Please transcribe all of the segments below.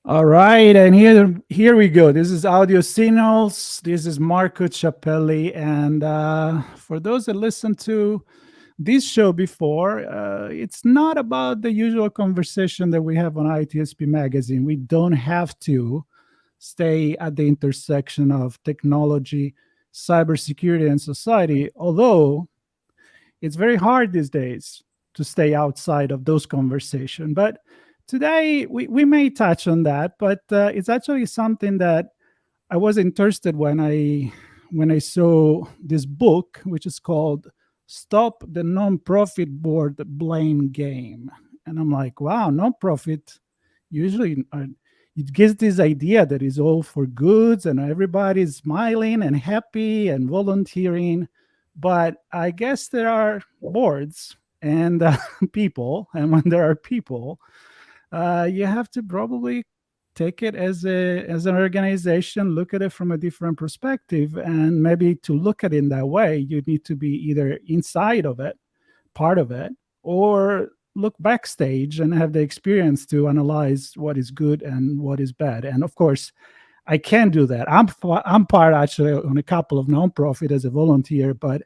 All right, and here we go. This is Audio Signals. This is Marco Ciappelli, and for those that listen to this show before, it's not about the usual conversation that we have on ITSP Magazine. We don't have to stay at the intersection of technology, cybersecurity, and society, although it's very hard these days to stay outside of those conversations. But today we may touch on that, but it's actually something that I was interested when I saw this book, which is called "Stop the Nonprofit Board Blame Game," and I'm like, wow, nonprofit usually it gives this idea that it's all for goods and everybody's smiling and happy and volunteering, but I guess there are boards and people, and when there are people, you have to probably take it as an organization, look at it from a different perspective, and maybe to look at it in that way, you need to be either inside of it, part of it, or look backstage and have the experience to analyze what is good and what is bad. And of course, I can do that. I'm part actually on a couple of nonprofit as a volunteer, but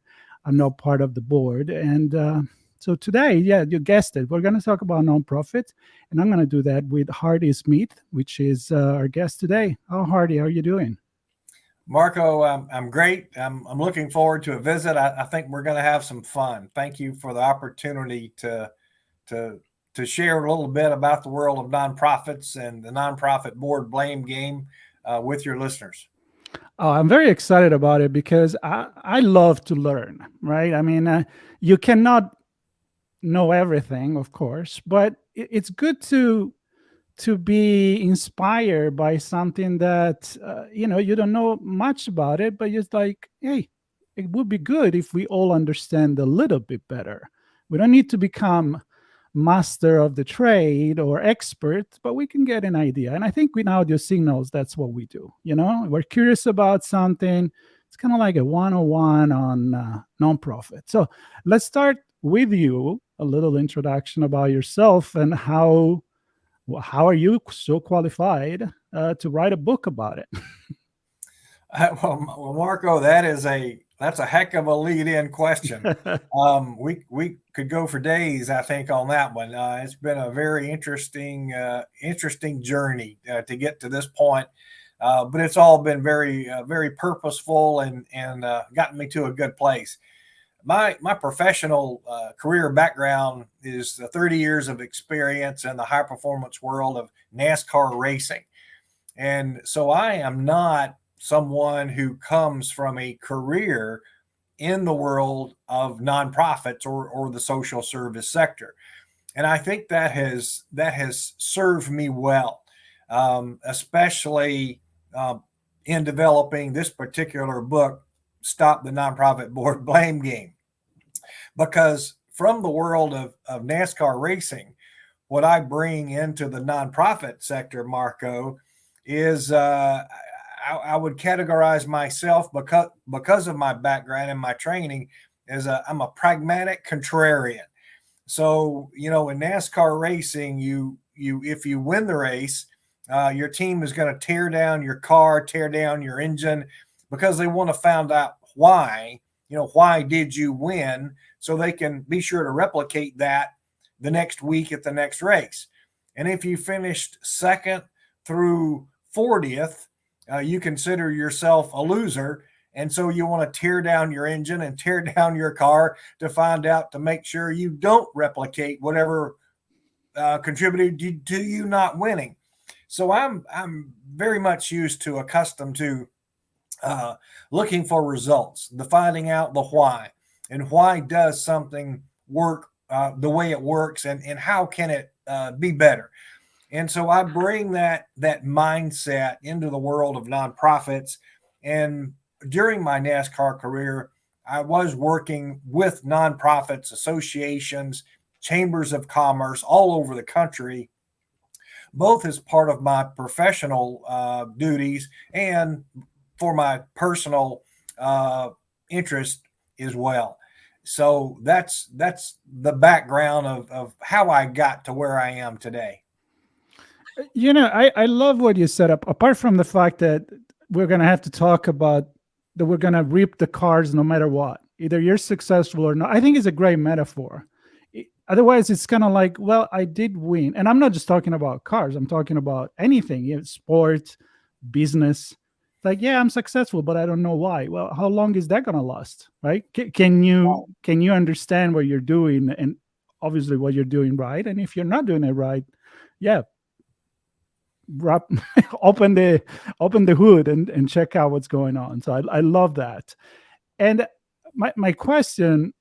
I'm not part of the board. And so today, yeah, you guessed it. We're going to talk about nonprofit, and I'm going to do that with Hardy Smith, which is our guest today. How Hardy, how are you doing? Marco, I'm great. I'm looking forward to a visit. I think we're going to have some fun. Thank you for the opportunity to to share a little bit about the world of nonprofits and the nonprofit board blame game with your listeners. I'm very excited about it because I love to learn, right? I mean, you cannot know everything, of course, but it's good to be inspired by something that you don't know much about it, but it's like, hey, it would be good if we all understand a little bit better. We don't need to become master of the trade or expert, but we can get an idea. And I think with audio signals, that's what we do. We're curious about something. It's kind of like a 101 on nonprofit. So let's start with you, a little introduction about yourself and how are you so qualified to write a book about it? Well, Marco, that's a heck of a lead-in question. We could go for days, I think, on that one. It's been a very interesting journey to get to this point, but it's all been very purposeful and gotten me to a good place. My professional career background is 30 years of experience in the high performance world of NASCAR racing. And so I am not someone who comes from a career in the world of nonprofits or the social service sector. And I think that has served me well, especially in developing this particular book, Stop the Nonprofit Board Blame Game. Because from the world of NASCAR racing, what I bring into the nonprofit sector, Marco, is I would categorize myself because of my background and my training as I'm a pragmatic contrarian. So in NASCAR racing, you if you win the race, your team is going to tear down your car, tear down your engine, because they want to find out why. Why did you win? So they can be sure to replicate that the next week at the next race. And if you finished second through 40th, you consider yourself a loser. And so you want to tear down your engine and tear down your car to make sure you don't replicate whatever contributed to you not winning. So I'm very much accustomed to uh, looking for results, the finding out the why, and why does something work the way it works, and how can it be better. And so I bring that mindset into the world of nonprofits. And during my NASCAR career, I was working with nonprofits, associations, chambers of commerce all over the country, both as part of my professional duties and for my personal uh, interest as well. So that's the background of how I got to where I am today. I love what you set up. Apart from the fact that we're going to have to talk about that we're going to reap the cards no matter what. Either you're successful or not. I think it's a great metaphor. Otherwise, it's kind of like, well, I did win. And I'm not just talking about cars, I'm talking about anything, sports, business. It's like, yeah, I'm successful, but I don't know why. Well, how long is that going to last? Right? Can you understand what you're doing and obviously what you're doing right? And if you're not doing it right, yeah, wrap, open the hood and check out what's going on. So I love that. And my question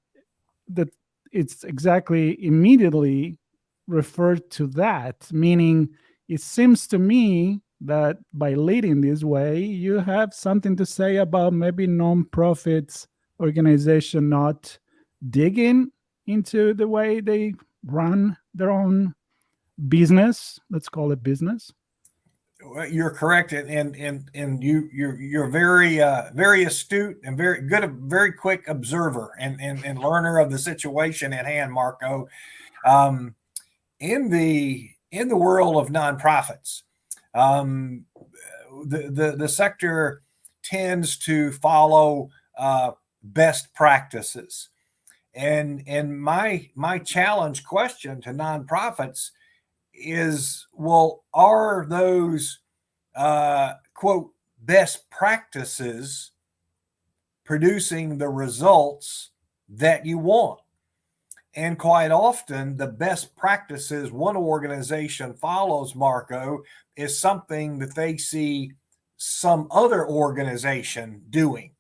that it's exactly immediately referred to that, meaning it seems to me that by leading this way, you have something to say about maybe nonprofits organization not digging into the way they run their own business. Let's call it business. You're correct, and you're very very astute and very good, a very quick observer and learner of the situation at hand, Marco. Um, in the world of nonprofits, um, the sector tends to follow best practices, and my challenge question to nonprofits is, well, are those quote best practices producing the results that you want? And quite often, the best practices one organization follows, Marco, is something that they see some other organization doing.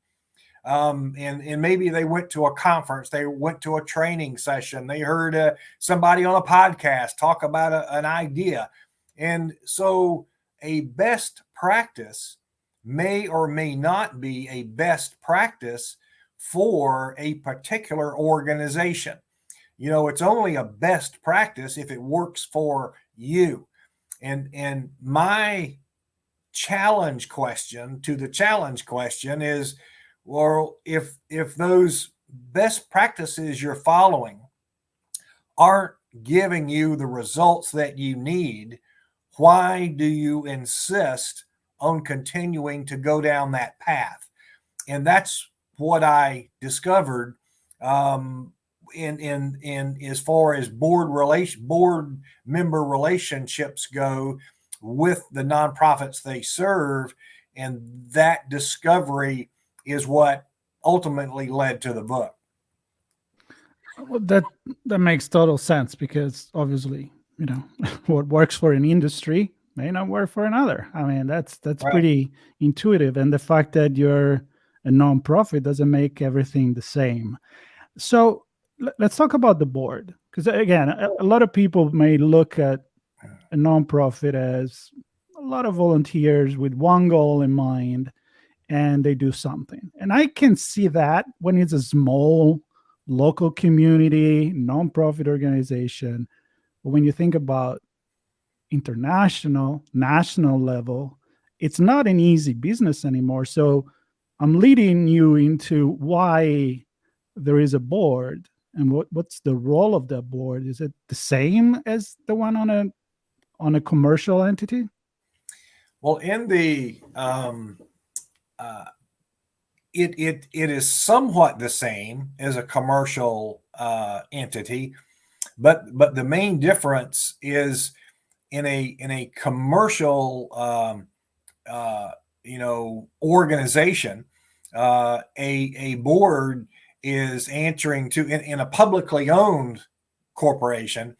And maybe they went to a conference, they went to a training session, they heard somebody on a podcast talk about an idea. And so a best practice may or may not be a best practice for a particular organization. It's only a best practice if it works for you. And my challenge question to the challenge question is, well, if those best practices you're following aren't giving you the results that you need, why do you insist on continuing to go down that path? And that's what I discovered, in as far as board member relationships go with the nonprofits they serve, and that discovery is what ultimately led to the book. Well, that makes total sense because obviously, what works for an industry may not work for another. I mean, that's Right. pretty intuitive, and the fact that you're a nonprofit doesn't make everything the same. So let's talk about the board because again, a lot of people may look at a nonprofit as a lot of volunteers with one goal in mind and they do something. And I can see that when it's a small local community, nonprofit organization. But when you think about international, national level, it's not an easy business anymore. So I'm leading you into why there is a board and what's the role of that board. Is it the same as the one on a commercial entity? Well, in the uh, it is somewhat the same as a commercial entity, but the main difference is in a commercial organization, a board is answering to in a publicly owned corporation.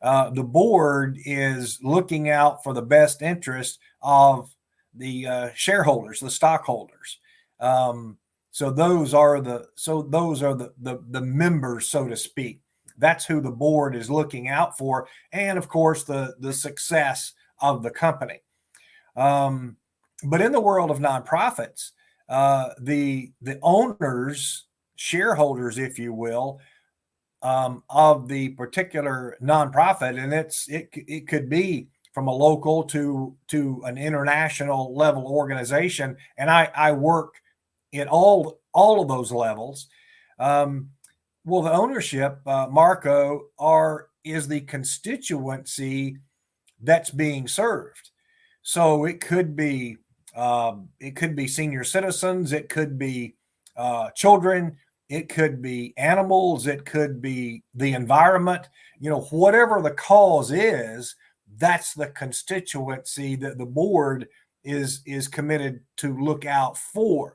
The board is looking out for the best interest of the shareholders, the stockholders. Um, so those are the members, so to speak. That's who the board is looking out for, and of course the success of the company. Um, but in the world of nonprofits, the owners, shareholders, if you will, of the particular nonprofit, and it could be from a local to an international level organization, and I work in all of those levels. Um, well, the ownership, Marco, are is the constituency that's being served. So it could be senior citizens, it could be children, it could be animals, it could be the environment. Whatever the cause is, that's the constituency that the board is committed to look out for.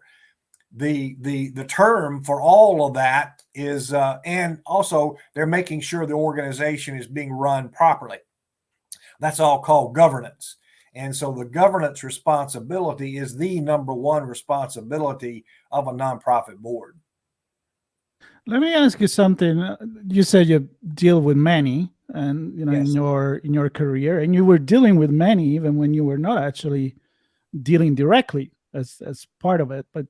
The term for all of that is, and also they're making sure the organization is being run properly. That's all called governance. And so the governance responsibility is the number one responsibility of a nonprofit board. Let me ask you something. You said you deal with many, and in Yes. your career, and you were dealing with many even when you were not actually dealing directly as part of it, but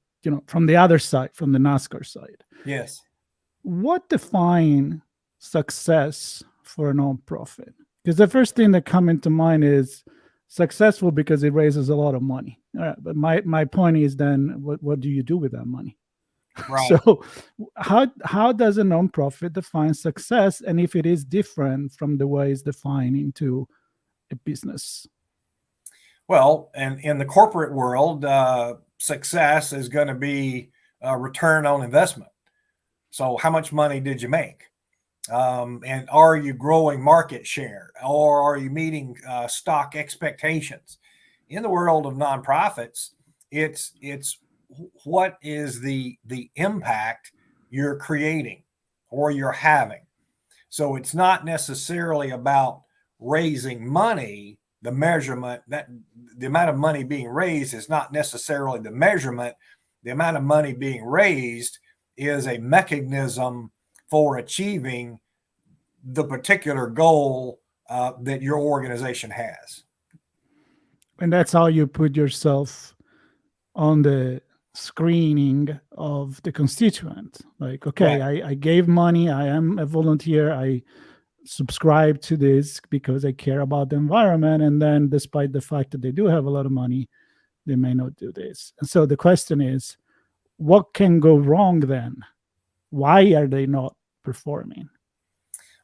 from the other side, from the NASCAR side. Yes. What define success for a nonprofit? Because the first thing that come into mind is successful because it raises a lot of money. All right, but my point is then what do you do with that money? Right. So how does a nonprofit define success, and if it is different from the way it's defined into a business? Well, and in the corporate world, success is going to be a return on investment. So, how much money did you make? And are you growing market share, or are you meeting stock expectations? In the world of nonprofits, it's what is the impact you're creating or you're having. So it's not necessarily about raising money. The measurement, that the amount of money being raised is not necessarily the measurement. The amount of money being raised is a mechanism for achieving the particular goal that your organization has. And that's how you put yourself on the screening of the constituent. Like, okay, Right. I gave money, I am a volunteer, I subscribe to this because I care about the environment. And then, despite the fact that they do have a lot of money, they may not do this. And so the question is, what can go wrong then? Why are they not performing?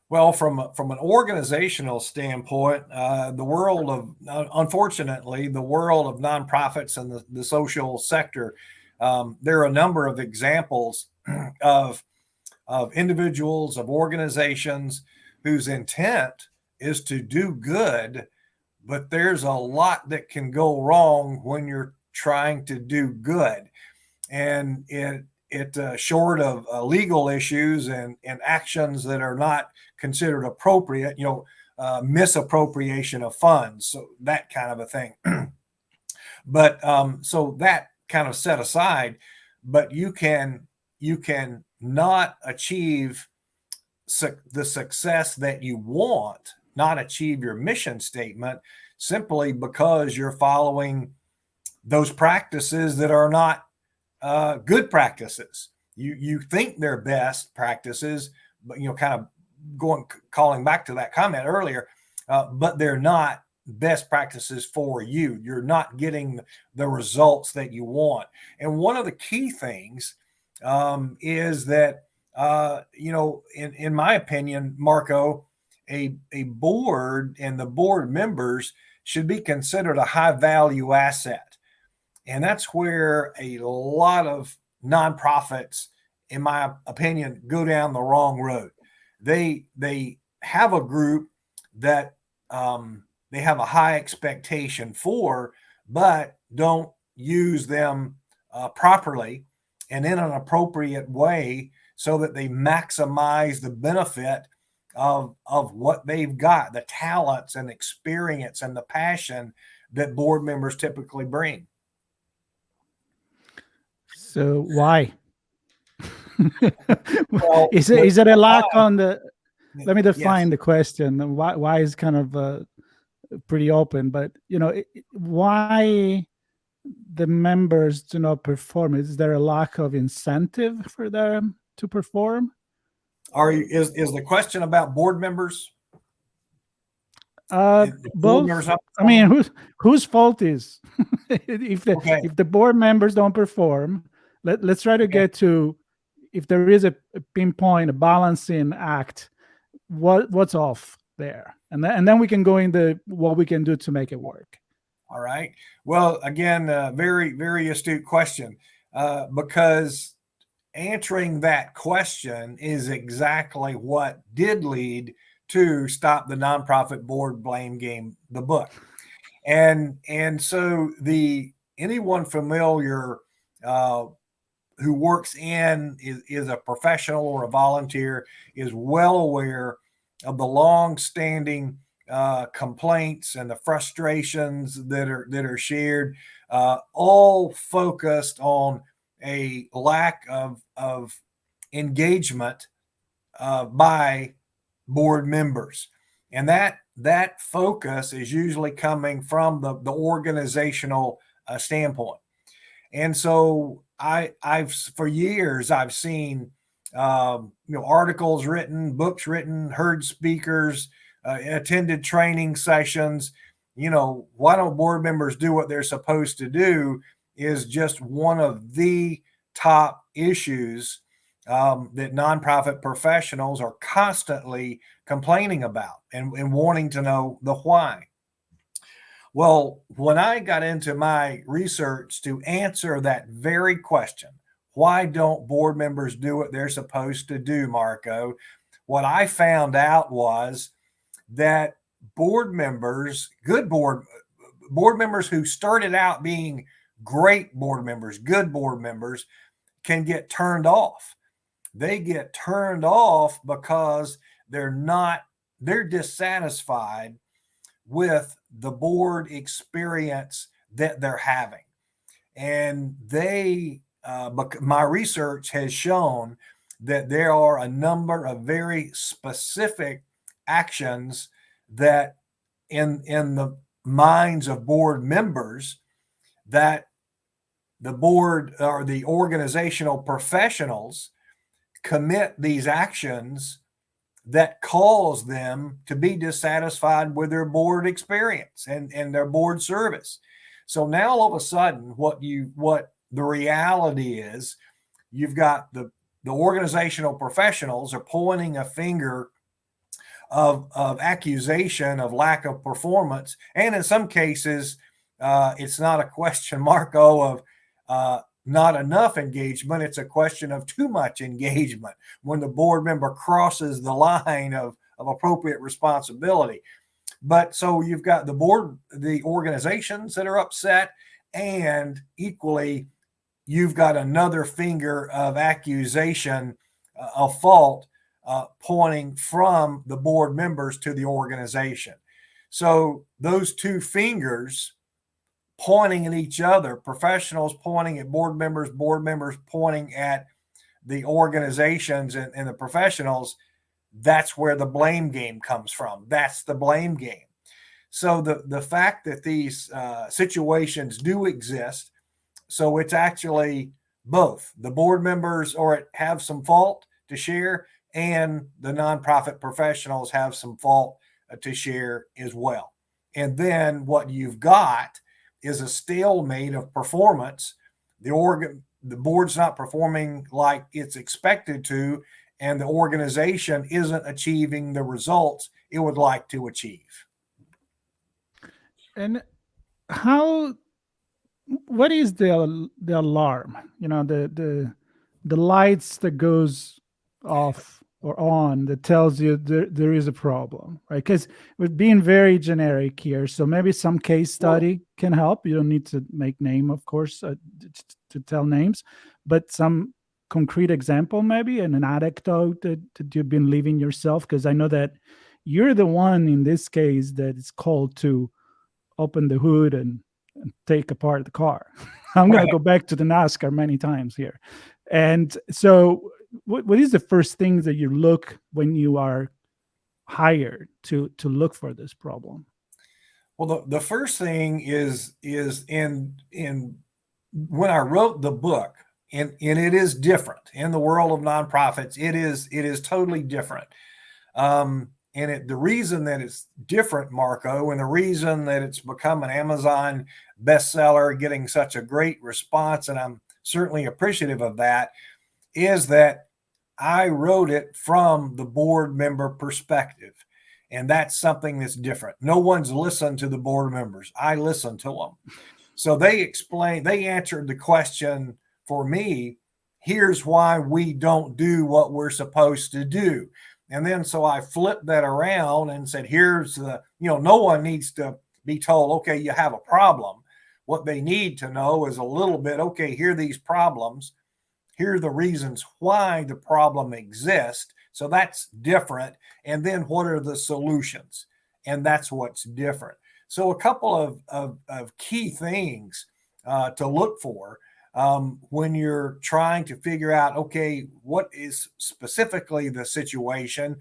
Well, from an organizational standpoint, the world of unfortunately the world of nonprofits and the social sector, there are a number of examples of individuals, of organizations whose intent is to do good, but there's a lot that can go wrong when you're trying to do good, and it short of legal issues and actions that are not considered appropriate, misappropriation of funds, so that kind of a thing. But so that kind of set aside, but you can not achieve the success that you want, not achieve your mission statement, simply because you're following those practices that are not good practices. You think they're best practices, but kind of calling back to that comment earlier, but they're not best practices for you. You're not getting the results that you want. And one of the key things is that in my opinion, Marco, a board and the board members should be considered a high value asset. And that's where a lot of nonprofits, in my opinion, go down the wrong road. They have a group that they have a high expectation for, but don't use them properly and in an appropriate way so that they maximize the benefit of what they've got, the talents and experience and the passion that board members typically bring. So why? Well, Is it a lack on the? Let me yes. define the question. Why is kind of pretty open, but why the members do not perform? Is there a lack of incentive for them to perform? Is the question about board members? Board Both. members not I mean, performing? whose fault is Okay. if the board members don't perform? Let's try to Okay. get to, if there is a pinpoint, a balancing act. What's off there? and then we can go into what we can do to make it work. All right. Well, again, very, very astute question, because answering that question is exactly what did lead to Stop the Nonprofit Board Blame Game, the book. And so the anyone familiar who works is a professional or a volunteer is well aware of the long-standing complaints and the frustrations that are shared, all focused on a lack of engagement by board members, and that focus is usually coming from the organizational standpoint. And so I've for years I've seen articles written, books written, heard speakers, attended training sessions. Why don't board members do what they're supposed to do is just one of the top issues that nonprofit professionals are constantly complaining about and wanting to know the why. Well, when I got into my research to answer that very question, why don't board members do what they're supposed to do, Marco? What I found out was that board members, board members who started out being great board members, good board members, can get turned off. They get turned off because they're dissatisfied with the board experience that they're having. And my research has shown that there are a number of very specific actions that in the minds of board members that the board or the organizational professionals commit these actions that cause them to be dissatisfied with their board experience and their board service. So now all of a sudden, what the reality is, you've got the organizational professionals are pointing a finger of accusation of lack of performance, and in some cases, it's not a question, Marco, of not enough engagement. It's a question of too much engagement when the board member crosses the line of appropriate responsibility. But so you've got the organizations that are upset, and equally, you've got another finger of accusation of fault pointing from the board members to the organization. So those two fingers pointing at each other, professionals pointing at board members pointing at the organizations and the professionals, that's where the blame game comes from. That's the blame game. So the fact that these situations do exist, so it's actually both the board members have some fault to share, and the nonprofit professionals have some fault to share as well. And then what you've got is a stalemate of performance. The board's not performing like it's expected to, and the organization isn't achieving the results it would like to achieve. And how what is the alarm, the lights that goes off or on that tells you there is a problem, right? Because we're being very generic here, so maybe some case study can help. You don't need to make name, of course, to tell names, but some concrete example maybe, and an anecdote that you've been living yourself, because I know that you're the one in this case that is called to open the hood and take apart the car. I'm going to go back to the NASCAR many times here. And so what is the first thing that you look when you are hired to look for this problem? Well, the first thing is in when I wrote the book, and it is different in the world of nonprofits. It is totally different. And the reason that it's different, Marco, and the reason that it's become an Amazon bestseller, getting such a great response, and I'm certainly appreciative of that, is that I wrote it from the board member perspective. And that's something that's different. No one's listened to the board members. I listen to them. So they answered the question for me. Here's why we don't do what we're supposed to do. And then so I flipped that around and said, here's the, no one needs to be told, okay, you have a problem. What they need to know is a little bit, okay, here are these problems. Here are the reasons why the problem exists. So that's different. And then what are the solutions? And that's what's different. So a couple of key things to look for when you're trying to figure out, okay, what is specifically the situation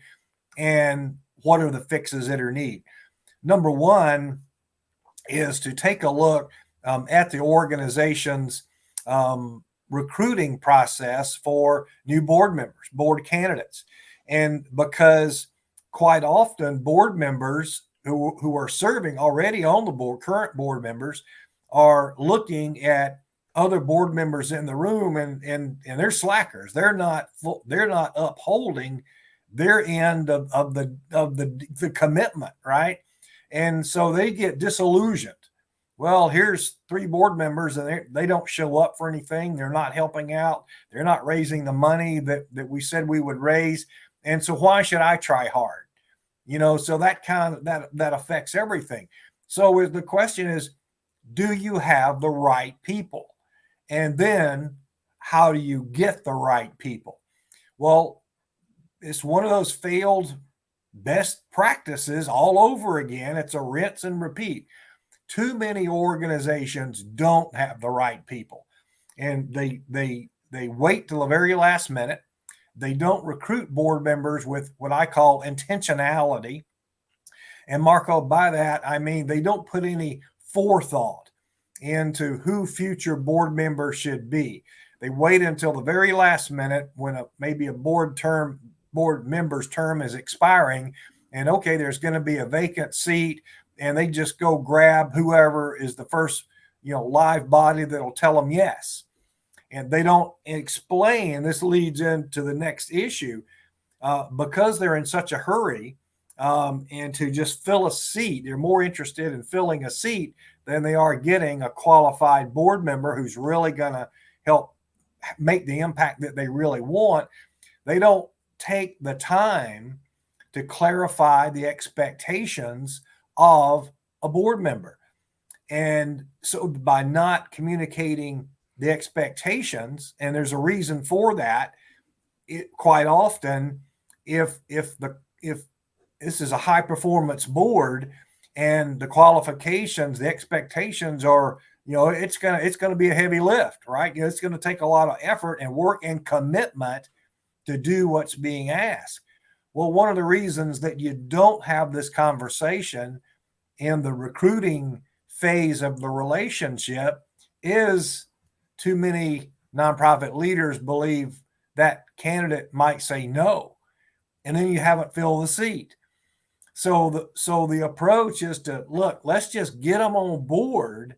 and what are the fixes that are needed. Number one is to take a look at the organization's recruiting process for new board members, board candidates. And because quite often board members who are serving already on the board, current board members, are looking at other board members in the room and they're slackers. They're not upholding their end of the commitment, right? And so they get disillusioned. Well, here's 3 board members and they don't show up for anything. They're not helping out. They're not raising the money that we said we would raise. And so why should I try hard? So that affects everything. So the question is, do you have the right people? And then how do you get the right people? Well, it's one of those failed best practices all over again. It's a rinse and repeat. Too many organizations don't have the right people, and they wait till the very last minute. They don't recruit board members with what I call intentionality. And Marco, by that, I mean they don't put any forethought into who future board members should be. They wait until the very last minute when maybe a board member's term is expiring, and okay, there's going to be a vacant seat, and they just go grab whoever is the first, live body that'll tell them yes. And they don't explain. This leads into the next issue because they're in such a hurry and to just fill a seat. They're more interested in filling a seat than they are getting a qualified board member who's really going to help make the impact that they really want. They don't take the time to clarify the expectations of a board member. And so by not communicating the expectations, and there's a reason for that, quite often, if this is a high performance board and the qualifications, the expectations are, it's gonna be a heavy lift, right? It's going to take a lot of effort and work and commitment to do what's being asked. Well, one of the reasons that you don't have this conversation in the recruiting phase of the relationship is too many nonprofit leaders believe that candidate might say no, and then you haven't filled the seat. So the approach is to look, let's just get them on board,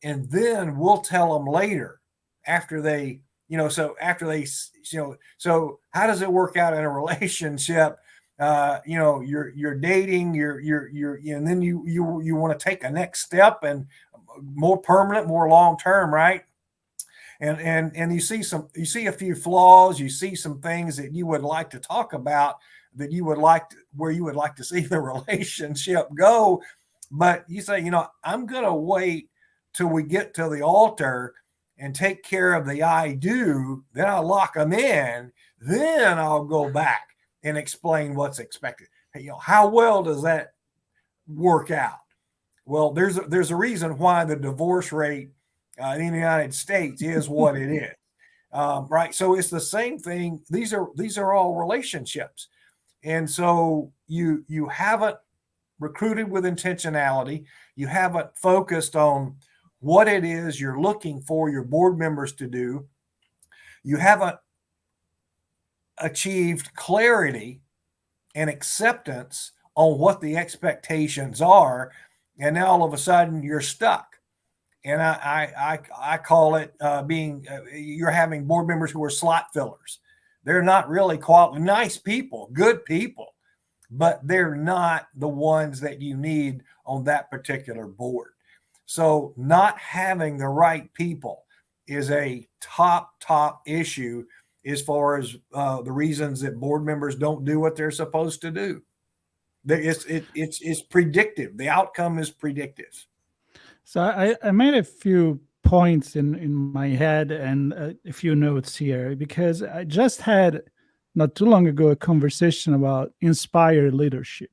and then we'll tell them later after they, so how does it work out in a relationship? You're dating, and then you want to take a next step and more permanent, more long term, right? And you see a few flaws, you see some things that you would like to talk about, that you would like to, where you would like to see the relationship go, but you say, I'm going to wait till we get to the altar and take care of the I do, then I'll lock them in, then I'll go back and explain what's expected. How well does that work out? Well, there's a reason why the divorce rate in the United States is what it is, right? So it's the same thing. These are all relationships, and so you haven't recruited with intentionality. You haven't focused on what it is you're looking for your board members to do. You haven't achieved clarity and acceptance on what the expectations are, and now all of a sudden you're stuck. And I call it you're having board members who are slot fillers. They're not really nice people, good people, but they're not the ones that you need on that particular board. So not having the right people is a top issue as far as the reasons that board members don't do what they're supposed to do. It's predictive. The outcome is predictive. So I made a few points in my head and a few notes here because I just had not too long ago a conversation about inspired leadership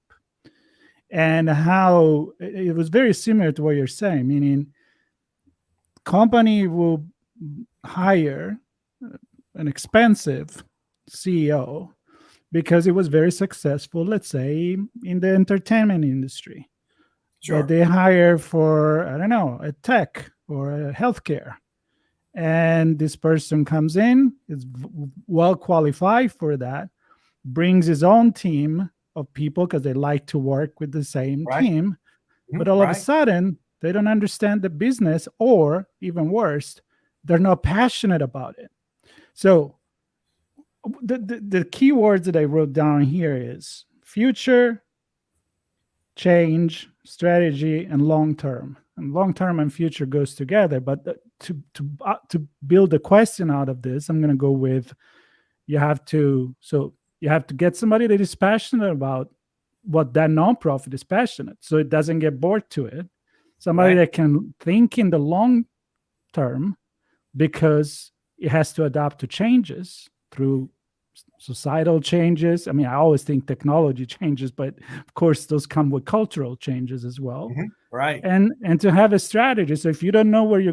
and how it was very similar to what you're saying, meaning company will hire an expensive CEO because it was very successful, let's say, in the entertainment industry. But Sure. they hire for, I don't know, a tech or a healthcare. And this person comes in, is well qualified for that, brings his own team of people because they like to work with the same Right. team. But Mhm. all of a Right. sudden, they don't understand the business, or even worse, they're not passionate about it. So the key words that I wrote down here is future, change, strategy, and long term. And long term and future goes together. But to build a question out of this, I'm going to go with you have to get somebody that is passionate about what that nonprofit is passionate, so it doesn't get bored to it. Somebody Right. that can think in the long term because it has to adapt to changes through societal changes. I mean, I always think technology changes, but of course, those come with cultural changes as well. Right. And to have a strategy. So if you don't know where you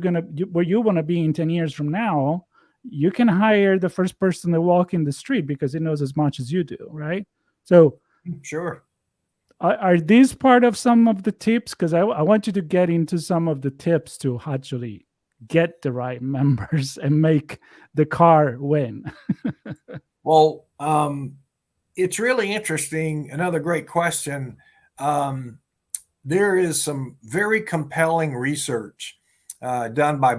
want to be in 10 years from now, you can hire the first person to walk in the street because he knows as much as you do, right? So Sure. are these part of some of the tips? Because I want you to get into some of the tips to actually get the right members and make the car win. Well, it's really interesting. Another great question. Um, there is some very compelling research done by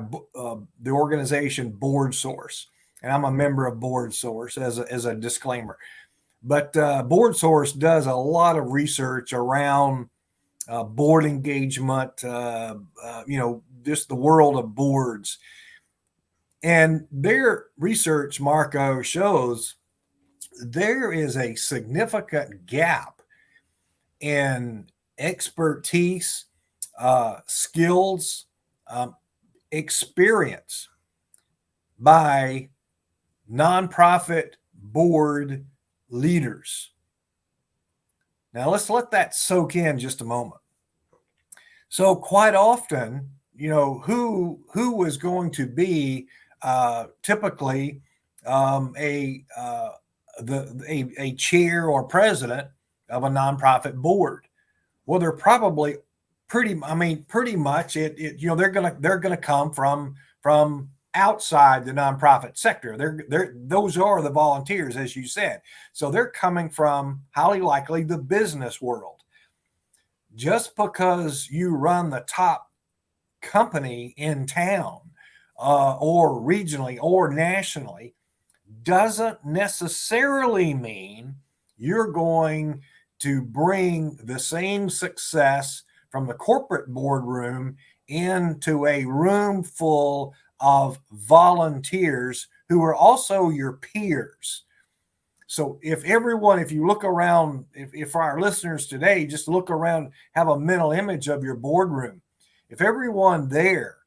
the organization Board Source, and I'm a member of Board Source as a disclaimer. But Board Source does a lot of research around board engagement, just the world of boards. And their research, Marco, shows there is a significant gap in expertise, skills, um, experience by nonprofit board leaders. Now, let's let that soak in just a moment. So, quite often, who was going to be typically a chair or president of a nonprofit board? Well, they're probably pretty much they're gonna come from outside the nonprofit sector. Those are the volunteers, as you said. So they're coming from highly likely the business world. Just because you run the top company in town, or regionally or nationally, doesn't necessarily mean you're going to bring the same success from the corporate boardroom into a room full of volunteers who are also your peers. So if you look around, if our listeners today just look around, have a mental image of your boardroom, if everyone there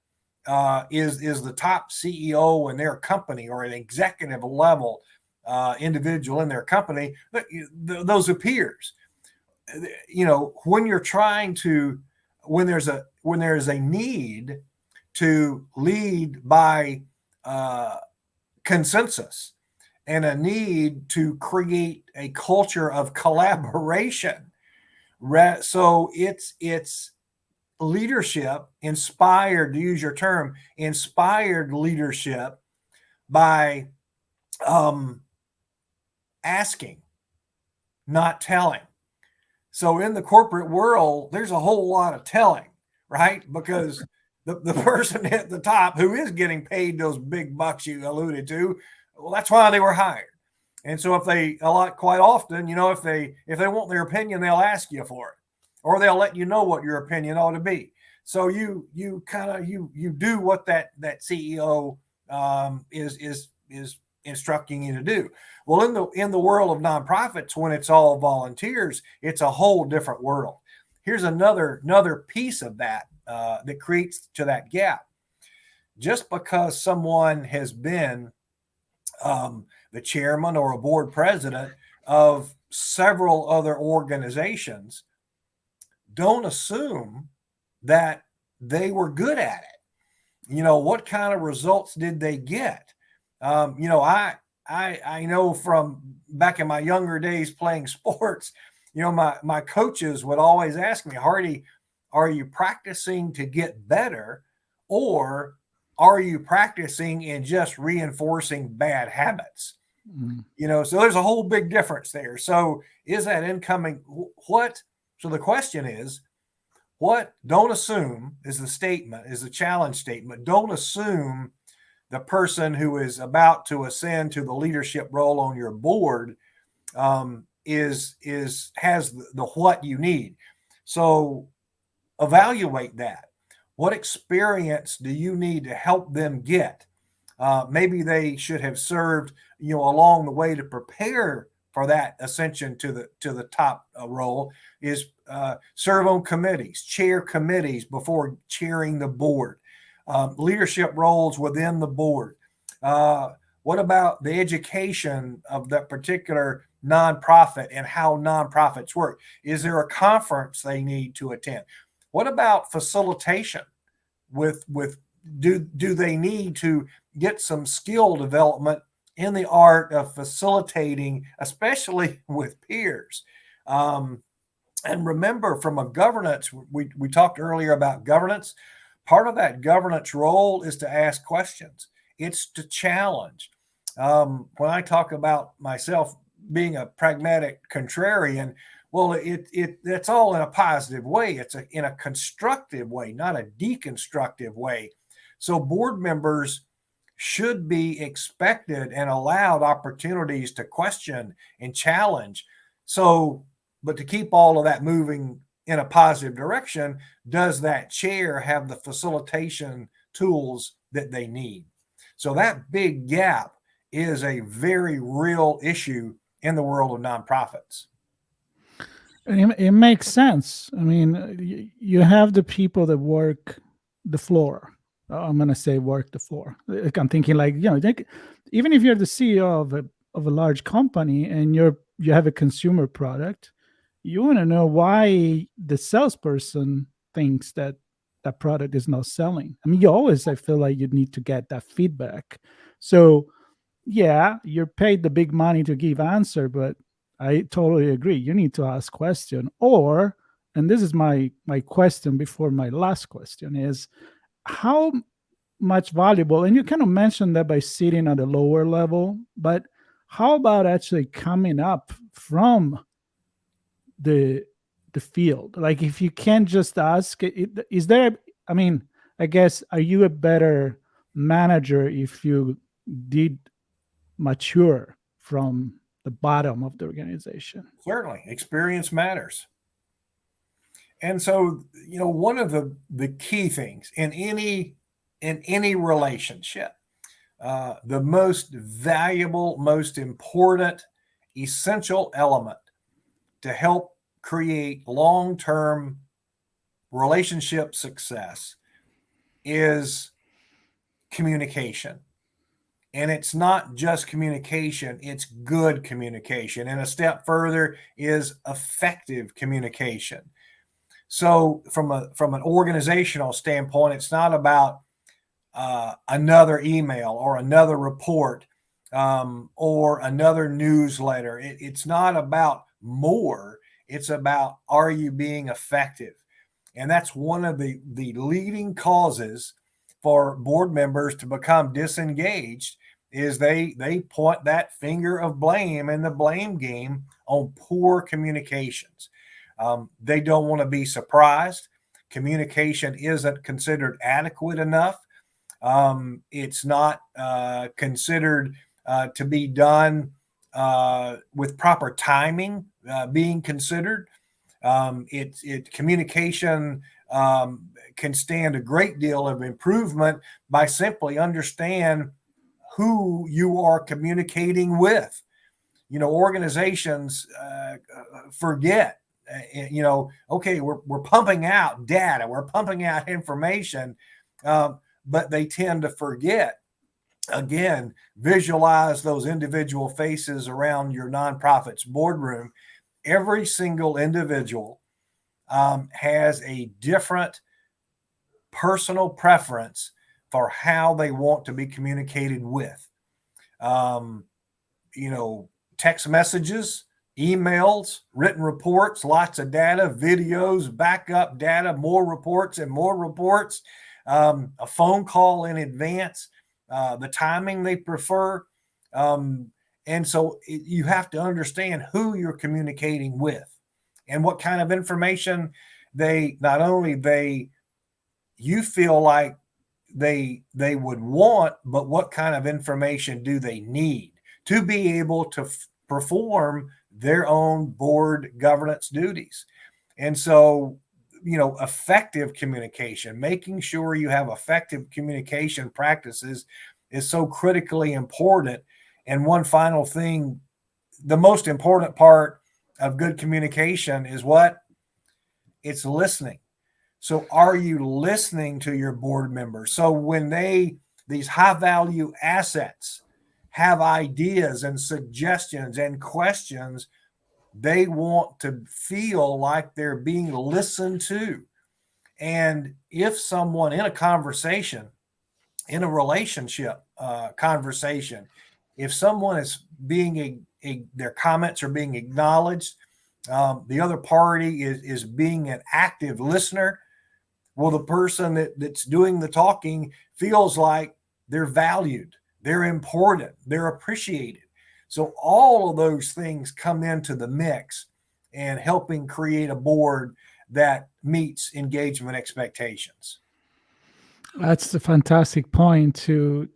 is the top CEO in their company or an executive level individual in their company, those are peers. When you're trying to, when there's a need to lead by consensus and a need to create a culture of collaboration, so it's leadership inspired, to use your term, inspired leadership by um, asking, not telling. So in the corporate world, there's a whole lot of telling, right? Because the person at the top who is getting paid those big bucks you alluded to, well, that's why they were hired. And so if they quite often, if they want their opinion, they'll ask you for it, or they'll let you know what your opinion ought to be. So you kind of you do what that CEO is instructing you to do. Well, in the world of nonprofits, when it's all volunteers, it's a whole different world. Here's another piece of that that creates to that gap. Just because someone has been the chairman or a board president of several other organizations, don't assume that they were good at it. What kind of results did they get? I know from back in my younger days playing sports, my coaches would always ask me, Hardy, are you practicing to get better, or are you practicing and just reinforcing bad habits? So there's a whole big difference there. So is that incoming what? So the question is, what? Don't assume is the challenge statement. Don't assume the person who is about to ascend to the leadership role on your board has the what you need. So evaluate that. What experience do you need to help them get? Maybe they should have served, along the way to prepare for that ascension to the top role. Is serve on committees, chair committees before chairing the board, leadership roles within the board. What about the education of that particular nonprofit and how nonprofits work? Is there a conference they need to attend? What about facilitation? With do they need to get some skill development in the art of facilitating, especially with peers? And remember, from a governance, we talked earlier about governance. Part of that governance role is to ask questions. It's to challenge. When I talk about myself being a pragmatic contrarian, well, that's all in a positive way. It's in a constructive way, not a deconstructive way. So board members should be expected and allowed opportunities to question and challenge. So, but to keep all of that moving in a positive direction, does that chair have the facilitation tools that they need? So that big gap is a very real issue in the world of nonprofits. It makes sense. I mean, you have the people that work the floor. I'm gonna say work the floor. Like, I'm thinking like, even if you're the CEO of a large company and you have a consumer product, you want to know why the salesperson thinks that that product is not selling. I mean, I feel like you need to get that feedback. So yeah, you're paid the big money to give answer, but I totally agree. You need to ask question. Or, and this is my question before my last question is, how much valuable, and you kind of mentioned that by sitting at a lower level, but how about actually coming up from the the field? Like, if you can't just ask, is there, I mean, I guess, are you a better manager if you did mature from the bottom of the organization? Certainly, experience matters. And so, one of the key things in any relationship, the most valuable, most important, essential element to help create long-term relationship success is communication. And it's not just communication, it's good communication. And a step further is effective communication. So from an organizational standpoint, it's not about another email or another report or another newsletter. It's not about more. It's about, are you being effective? And that's one of the leading causes for board members to become disengaged, is they point that finger of blame and the blame game on poor communications. They don't want to be surprised. Communication isn't considered adequate enough. It's not considered to be done with proper timing being considered. Communication can stand a great deal of improvement by simply understand who you are communicating with. Organizations forget. Okay, we're pumping out data, we're pumping out information, but they tend to forget. Again, visualize those individual faces around your nonprofit's boardroom. Every single individual has a different personal preference for how they want to be communicated with. Um, Text messages, emails, written reports, lots of data, videos, backup data, more reports and more reports, a phone call in advance, the timing they prefer. And so you have to understand who you're communicating with and what kind of information you feel like they would want, but what kind of information do they need to be able to perform their own board governance duties. And so, effective communication, making sure you have effective communication practices is so critically important. And one final thing, the most important part of good communication is what? It's listening. So are you listening to your board members? So when these high value assets have ideas and suggestions and questions, they want to feel like they're being listened to. And if someone in a conversation, in a relationship conversation, if someone is their comments are being acknowledged, the other party is being an active listener, well, the person that's doing the talking feels like they're valued, they're important, they're appreciated. So all of those things come into the mix and helping create a board that meets engagement expectations. That's a fantastic point to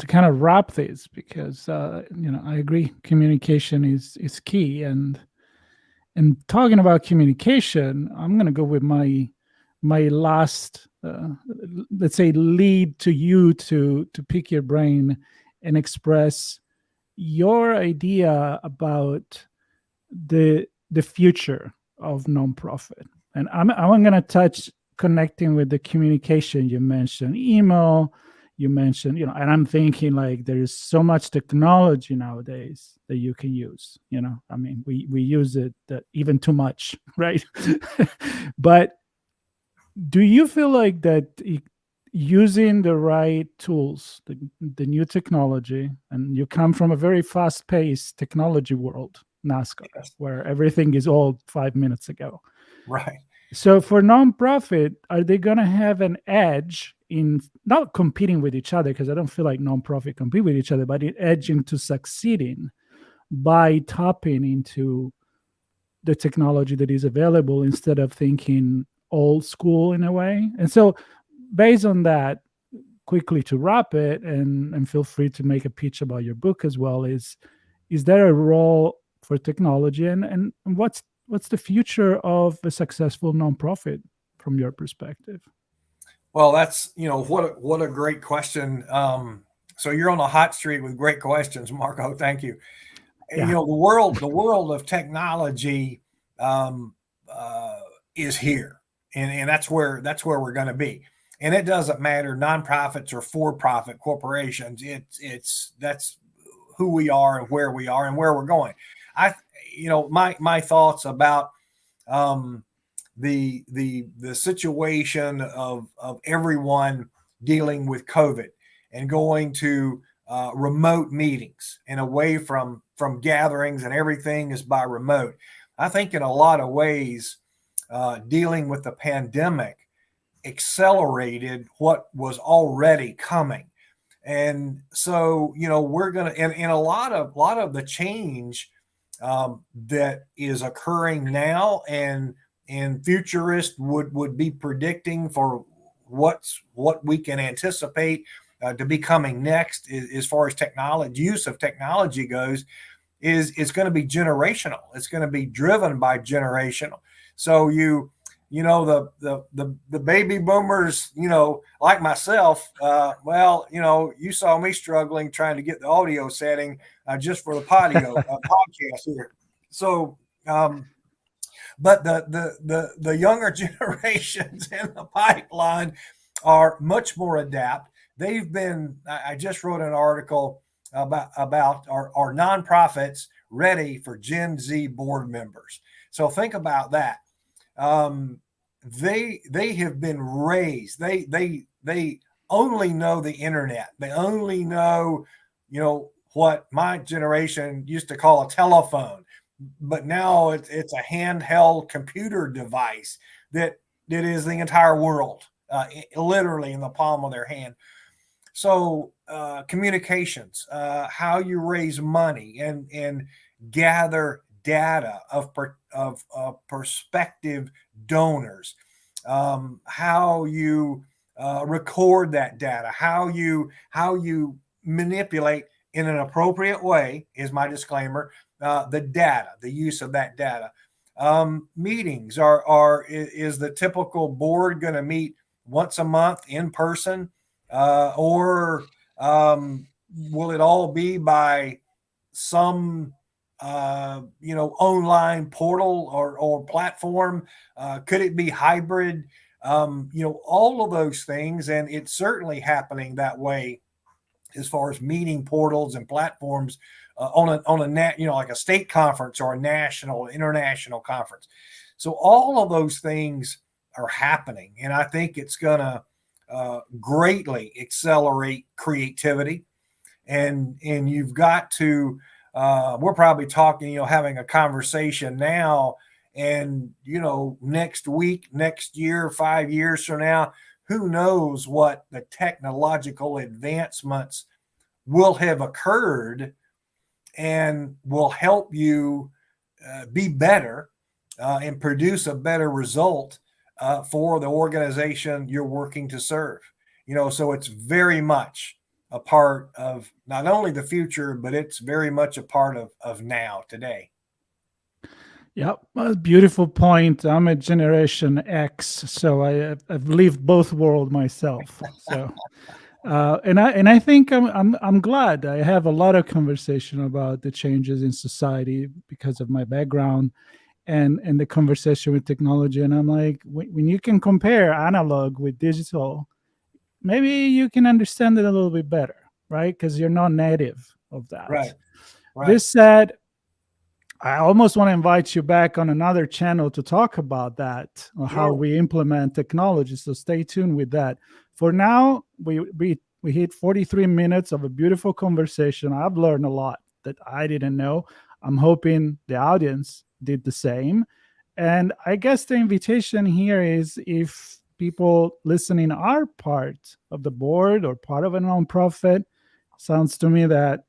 kind of wrap this, because I agree, communication is key. And talking about communication, I'm going to go with my last, let's say, lead to you to pick your brain and express your idea about the future of nonprofit. And I'm going to touch connecting with the communication you mentioned, email. You mentioned, and I'm thinking, like, there's so much technology nowadays that you can use. I mean, we use it even too much, right? But do you feel like that using the right tools, the new technology, and you come from a very fast-paced technology world, NASCAR, Yes. where everything is all 5 minutes ago. Right. So for nonprofit, are they going to have an edge in not competing with each other? Because I don't feel like nonprofit compete with each other, but an edge into succeeding by tapping into the technology that is available instead of thinking old school in a way. And so based on that, quickly to wrap it, and feel free to make a pitch about your book as well, is there a role for technology, and what's the future of a successful nonprofit from your perspective? Well, that's what a great question. So you're on a hot streak with great questions, Marco. Thank you. Yeah. The world of technology um, is here, and that's where we're going to be. And it doesn't matter nonprofits or for-profit corporations. That's who we are and where we are and where we're going. I my thoughts about um, the situation of everyone dealing with COVID and going to remote meetings and away from gatherings, and everything is by remote. I think in a lot of ways, dealing with the pandemic accelerated what was already coming. And so, we're going to, and a lot of the change that is occurring now and futurists would be predicting for what we can anticipate to be coming next as far as technology, use of technology goes. is going to be generational. It's going to be driven by generational. So the baby boomers, like myself, well, you saw me struggling trying to get the audio setting just for the podcast here. So but the younger generations in the pipeline are much more adept. They've been. I just wrote an article about our nonprofits ready for Gen Z board members. So think about that. Um, they have been raised. They only know the internet. They only know, what my generation used to call a telephone, but now it's a handheld computer device that is the entire world, literally in the palm of their hand. So communications, how you raise money and gather data of prospective donors, how you record that data, how you manipulate in an appropriate way is my disclaimer. The data, the use of that data. Meetings is the typical board going to meet once a month in person, or will it all be by some online portal or platform? Could it be hybrid? All of those things, and it's certainly happening that way as far as meeting portals and platforms on a net, like a state conference or a national, international conference. So all of those things are happening, and I think it's going to greatly accelerate creativity. And you've got to. We're probably talking, having a conversation now, and next week, next year, 5 years from now, who knows what the technological advancements will have occurred and will help you be better and produce a better result for the organization you're working to serve. So it's very much a part of not only the future, but it's very much a part of now, today. Yep, a beautiful point. I'm a Generation X, so I've lived both world myself. So, and I think I'm glad I have a lot of conversation about the changes in society because of my background and the conversation with technology. And I'm like, when you can compare analog with digital, maybe you can understand it a little bit better, right? Because you're not native of that. Right, right. This said, I almost want to invite you back on another channel to talk about that, or how Sure. we implement technology. So stay tuned with that. For now, we hit 43 minutes of a beautiful conversation. I've learned a lot that I didn't know. I'm hoping the audience did the same. And I guess the invitation here is, if people listening are part of the board or part of a nonprofit, sounds to me that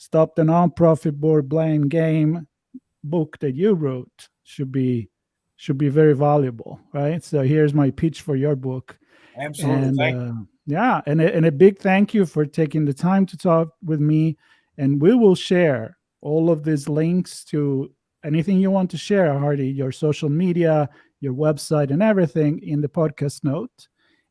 Stop the Nonprofit Board Blame Game book that you wrote should be very valuable, right? So here's my pitch for your book. Absolutely. And Thank yeah, and a big thank you for taking the time to talk with me. And we will share all of these links to anything you want to share, Hardy, your social media, your website, and everything in the podcast note.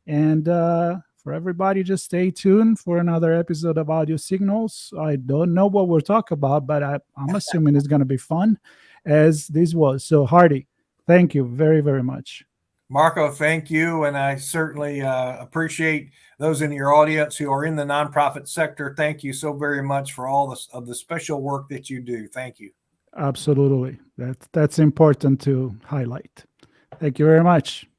And for everybody, just stay tuned for another episode of Audio Signals. I don't know what we'll talk about, but I'm assuming it's going to be fun, as this was. So, Hardy, thank you very, very much. Marco, thank you. And I certainly appreciate those in your audience who are in the nonprofit sector. Thank you so very much for all of the special work that you do. Thank you. Absolutely. That's important to highlight. Thank you very much.